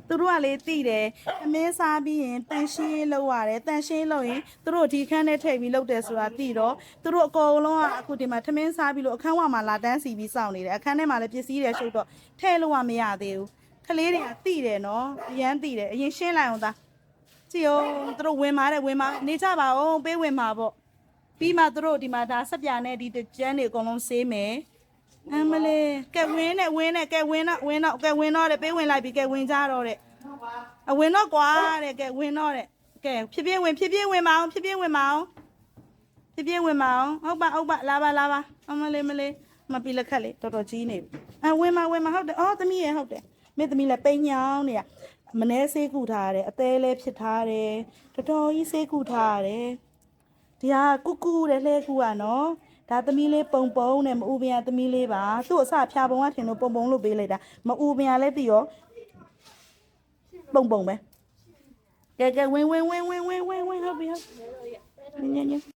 သူတို့ကလေတိတယ်သမင်းစားပြီးရင်တန်ရှင်းလောက်ရတယ်တန်ရှင်းလောက်ရင်သူတို့ဒီခန်းထဲထည့်ပြီးလုပ်တယ်ဆိုတာတိတော့သူတို့အကုန်လုံးကအခုဒီမှာသမင်းစားပြီးလို့အခန်းဝမှာလာတန်းစီပြီးစောင့်နေတယ်အခန်းထဲမှာလည်းပစ္စည်းတွေရှုပ်တော့ထည့်လို့မရသေးဘူးကလေးတွေကတိတယ်နော်အရန်တိတယ်အရင်ရှင်းလိုက်အောင်သားကြည့်အောင်သူတို့ဝင်ပါတယ်ဝင်ပါနေကြပါဦးပေးဝင်ပါပေါ့ပြီးမှသူတို့ဒီမှာဒါဆက်ပြာနဲ့ဒီကျန်းတွေအကုန်လုံးဆေးမယ်အမလေးကဲဝင်းနဲ့ကဲဝင်းတော့တဲ့ပေးဝင်လိုက်ပြီကဲဝင်ကြတော့တဲ့အဝင်တော့ကွာတဲ့ကဲဝင်တော့တဲ့ကဲဖြည်းဖြည်းဝင်မအောင်ဟုတ်ပါလာပါအမလေးမပီလက်ခက်လေတော်တော်ကြီးနေပြီဝင်မဟုတ်တယ်အော်သမီးရဟုတ်တယ်မင်းသမီးလည်းပိန်ညောင်းနေရမနှဲဆေးကုထားရတယ်အသေးလေးဖြစ်ထားတယ်တော်တော်ကြီးဆေးကုထားရတယ်ဒီဟာကူတဲ့လှဲကူကနော်ဒါသမီးလေးပုံနဲ့မအူပင်သမီးလေးပါသူ့အစဖြာပုံကထင်လို့ပုံလို့ပေးလိုက်တာမအူပင်လည်းသိရောပုံပဲကဲဝင်ဟုတ်ပြီ